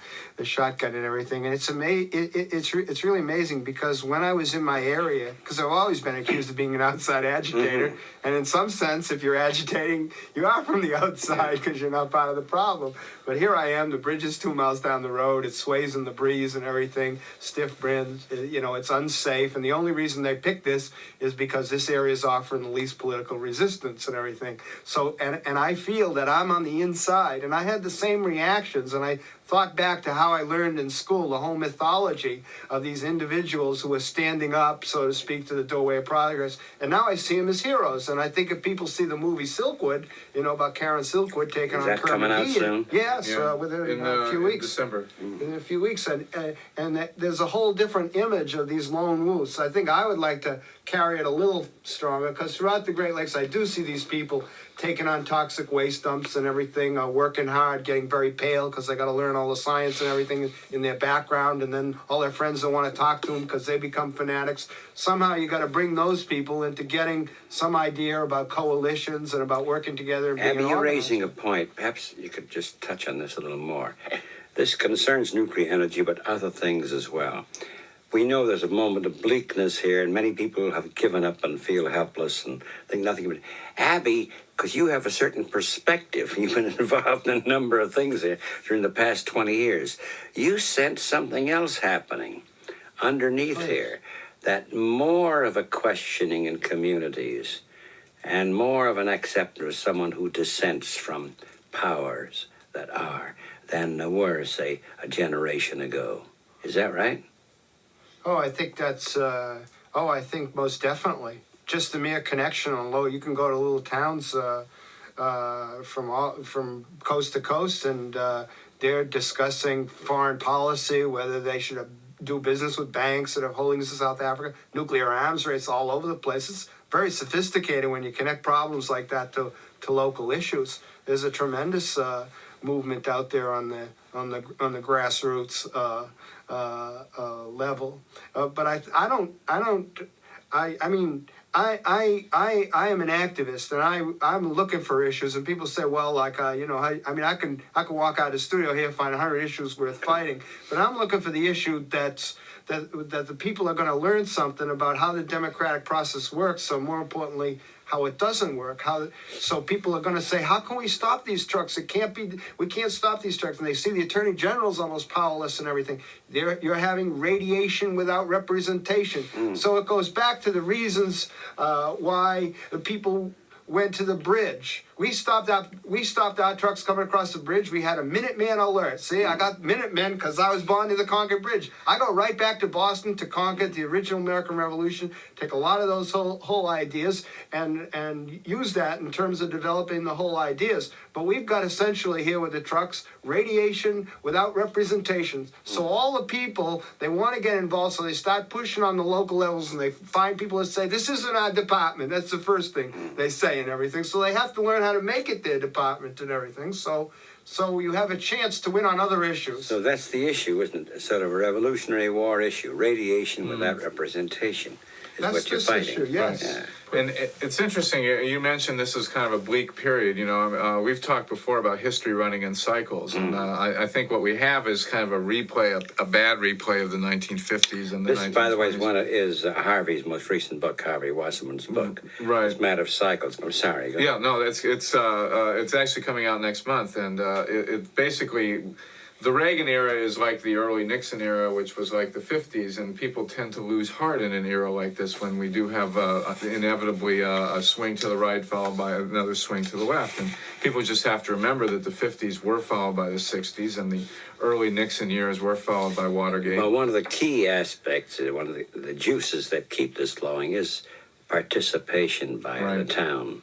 shotgun and everything. And it's it's really amazing because when I was in my area, because I've always been accused of being an outside agitator, and in some sense, if you're agitating, you are from the outside because you're not part of the problem. But here I am, the bridge is 2 miles down the road, it sways in the breeze and everything, stiff bridge, it's unsafe, and the only reason they picked this is because this area is offering the least political resistance and everything. So, and I feel that I'm on the inside, and I had the same reactions, and I thought back to how I learned in school the whole mythology of these individuals who were standing up, so to speak, to the doorway of progress. And now I see them as heroes. And I think if people see the movie Silkwood, about Karen Silkwood taking Is on that coming out Kermit soon? Yes, Yeah. within a few weeks. December. In a few weeks, and there's a whole different image of these lone wolves. I think I would like to carry it a little stronger because throughout the Great Lakes, I do see these people taking on toxic waste dumps and everything, working hard, getting very pale because they got to learn all the science and everything in their background, and then all their friends don't want to talk to them because they become fanatics. Somehow you got to bring those people into getting some idea about coalitions and about working together. And being Abbie, you're organized. raising a point. Perhaps you could just touch on this a little more. This concerns nuclear energy, but other things as well. We know there's a moment of bleakness here, and many people have given up and feel helpless and think nothing of it. Abbie, because you have a certain perspective, you've been involved in a number of things here during the past 20 years. You sense something else happening underneath here, that more of a questioning in communities and more of an acceptance of someone who dissents from powers that are than there were, say, a generation ago. Is that right? Oh, I think that's. I think most definitely. Just the mere connection on low. You can go to little towns from coast to coast, and they're discussing foreign policy, whether they should do business with banks that have holdings in South Africa, nuclear arms race all over the place. It's very sophisticated when you connect problems like that to local issues. There's a tremendous movement out there on the grassroots level. But I am an activist, and I'm looking for issues. And people say, well, like I can walk out of the studio here and find 100 issues worth fighting, but I'm looking for the issue that the people are going to learn something about how the democratic process works. So more importantly, how it doesn't work. So people are going to say, how can we stop these trucks? We can't stop these trucks. And they see the attorney general's almost powerless and everything. You're having radiation without representation. So it goes back to the reasons why the people went to the bridge. We stopped our trucks coming across the bridge. We had a Minuteman alert. See, I got Minutemen because I was born near the Concord Bridge. I go right back to Boston, to Concord, the original American Revolution, take a lot of those whole ideas and use that in terms of developing the whole ideas. But we've got essentially here with the trucks, radiation without representation. So all the people, they want to get involved, so they start pushing on the local levels, and they find people that say, this isn't our department. That's the first thing they say and everything. So they have to learn how to make it their department and everything. So you have a chance to win on other issues. So that's the issue, isn't it? Sort of a Revolutionary War issue. Radiation without representation is That's what you're this fighting. issue, yes. Yeah. And it's interesting, you mentioned this is kind of a bleak period. We've talked before about history running in cycles. And I think what we have is kind of a replay, a bad replay of the 1950s and the 1920s. This, by the way, is Harvey's most recent book, Harvey Wasserman's book. Right. It's a matter of cycles. I'm sorry. Go ahead. Yeah, no, it's actually coming out next month. And it basically, the Reagan era is like the early Nixon era, which was like the 50s, and people tend to lose heart in an era like this when we do have inevitably a swing to the right followed by another swing to the left. And people just have to remember that the 50s were followed by the 60s, and the early Nixon years were followed by Watergate. Well, one of the key aspects, one of the juices that keep this flowing is participation by the Right. town.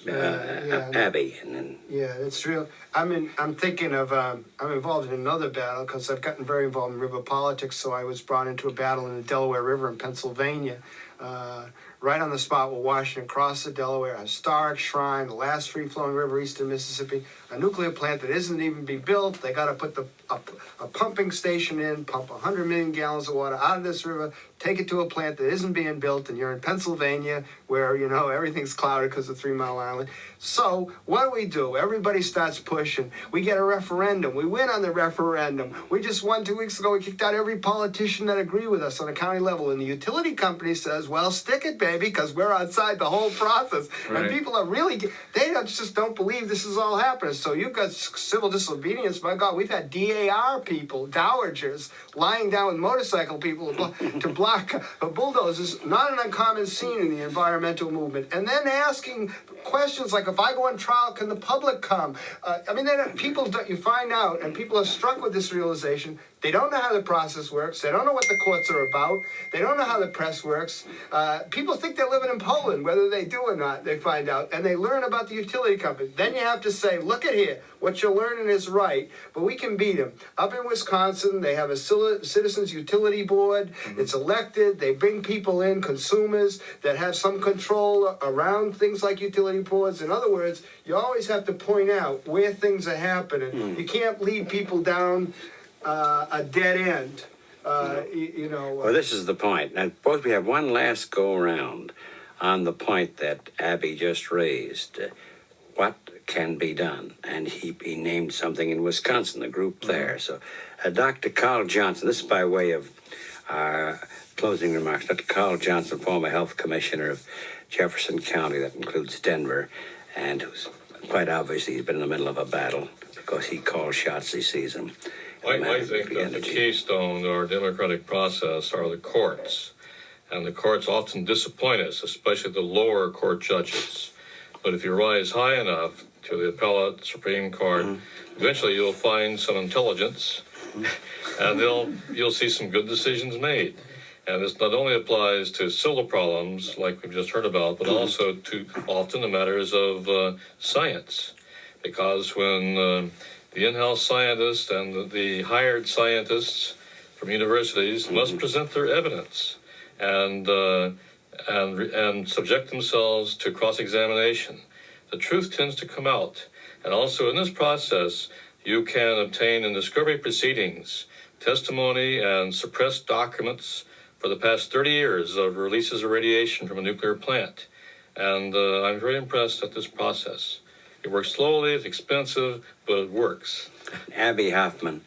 Yeah. Abbie, and then Yeah, it's real. I'm thinking of, I'm involved in another battle because I've gotten very involved in river politics. So I was brought into a battle in the Delaware River in Pennsylvania, right on the spot where Washington crossed the Delaware, a historic shrine, the last free-flowing river east of Mississippi, a nuclear plant that isn't even be built. They got to put a pumping station in, pump 100 million gallons of water out of this river, take it to a plant that isn't being built, and you're in Pennsylvania where, you know, everything's clouded because of 3 Mile Island. So what do? Everybody starts pushing. We get a referendum. We win on the referendum. We just won 2 weeks ago. We kicked out every politician that agreed with us on a county level. And the utility company says, well, stick it, baby, because we're outside the whole process. Right. And people are really, just don't believe this is all happening. So you've got civil disobedience. My God, we've had DAR people, dowagers, lying down with motorcycle people to block bulldozers. Not an uncommon scene in the environmental movement. And then asking questions like, if I go on trial, can the public come? You find out, and people are struck with this realization, they don't know how the process works. They don't know what the courts are about. They don't know how the press works. People think they're living in Poland, whether they do or not, they find out, and they learn about the utility company. Then you have to say, look at here, what you're learning is right, but we can beat them. Up in Wisconsin, they have a Citizens Utility Board. Mm-hmm. It's elected. They bring people in, consumers, that have some control around things like utility boards. In other words, you always have to point out where things are happening. Mm. You can't lead people down a dead end. Well, this is the point. And suppose we have one last go around on the point that Abbie just raised. What can be done? And he named something in Wisconsin, the group there. So Dr. Carl Johnson, this is by way of our closing remarks. Dr. Carl Johnson, former health commissioner of Jefferson County, that includes Denver, and who's quite obviously he's been in the middle of a battle because he calls shots, he sees them. I think that the keystone to our democratic process are the courts. And the courts often disappoint us, especially the lower court judges. But if you rise high enough to the appellate Supreme Court, eventually you'll find some intelligence, and you'll see some good decisions made. And this not only applies to civil problems, like we've just heard about, but also to often the matters of science. Because when the in-house scientists and the hired scientists from universities must present their evidence and subject themselves to cross-examination, the truth tends to come out. And also in this process, you can obtain in discovery proceedings testimony and suppressed documents for the past 30 years of releases of radiation from a nuclear plant. And I'm very impressed at this process. It works slowly, it's expensive, but it works. Abbie Hoffman,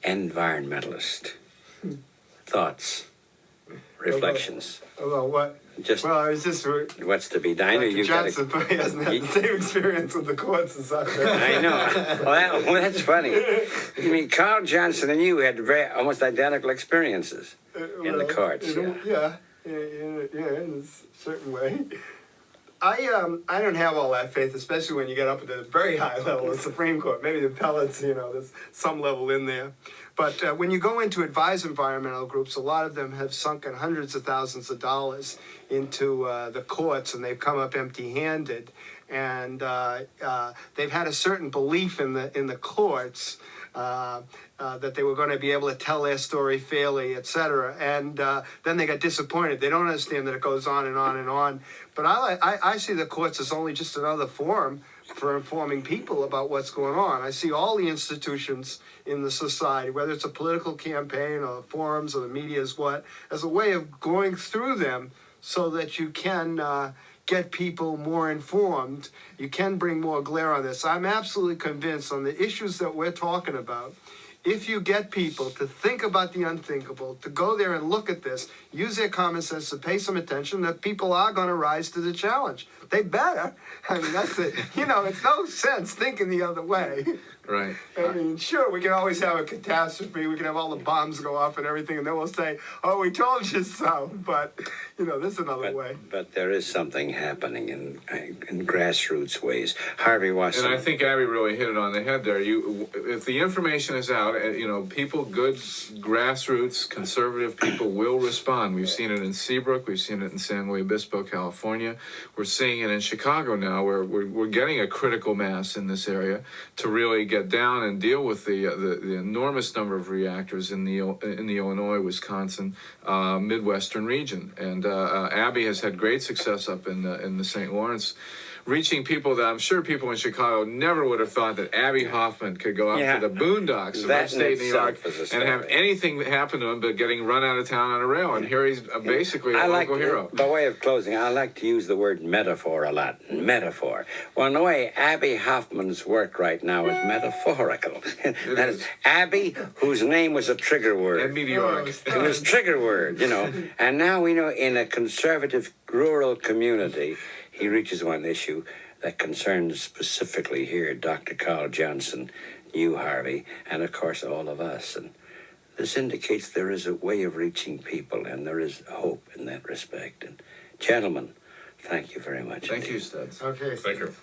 environmentalist. Thoughts, reflections. Well, what? Well, I was just... What's to be done? Dr. Johnson probably hasn't had the same experience with the courts as I have. I know. Well, that's funny. You mean Carl Johnson and you had almost identical experiences in the courts. Yeah, in a certain way. I don't have all that faith, especially when you get up at the very high level of Supreme Court. Maybe the appellates, there's some level in there. But when you go in to advise environmental groups, a lot of them have sunken hundreds of thousands of dollars into the courts, and they've come up empty-handed. And they've had a certain belief in the courts that they were going to be able to tell their story fairly, etc. And then they got disappointed. They don't understand that it goes on and on and on. But I see the courts as only just another forum for informing people about what's going on. I see all the institutions in the society, whether it's a political campaign or forums or the media as a way of going through them so that you can get people more informed. You can bring more glare on this. I'm absolutely convinced on the issues that we're talking about. if you get people to think about the unthinkable, to go there and look at this, use their common sense to pay some attention, that people are going to rise to the challenge. They better. I mean, that's it. You know, it's no sense thinking the other way. Right. I mean, sure, we can always have a catastrophe. We can have all the bombs go off and everything, and then we'll say, "Oh, we told you so." But you know, there's another way. But there is something happening in grassroots ways. Harvey wants And to. I think Abbie really hit it on the head there. If the information is out, you know, people, good grassroots conservative people will respond. We've seen it in Seabrook. We've seen it in San Luis Obispo, California. We're seeing it in Chicago now, where we're getting a critical mass in this area to really get down and deal with the enormous number of reactors in the Illinois, Wisconsin, Midwestern region. And Abbie has had great success up in the St. Lawrence, reaching people that I'm sure people in Chicago never would have thought that Abbie Hoffman could go out to the boondocks of That in upstate New York itself is a and have story. anything happen to him but getting run out of town on a rail. And here he's basically a local hero. By way of closing, I like to use the word metaphor a lot. Metaphor. Well, in a way, Abbie Hoffman's work right now is metaphorical. That is, Abbie, whose name was a trigger word. And meteoric. It was trigger word, you know. And now we know in a conservative rural community, he reaches one issue that concerns specifically here Dr. Carl Johnson, you, Harvey, and of course all of us. And this indicates there is a way of reaching people, and there is hope in that respect. And gentlemen, thank you very much. Thank indeed. you, Studs. Okay. Thank you.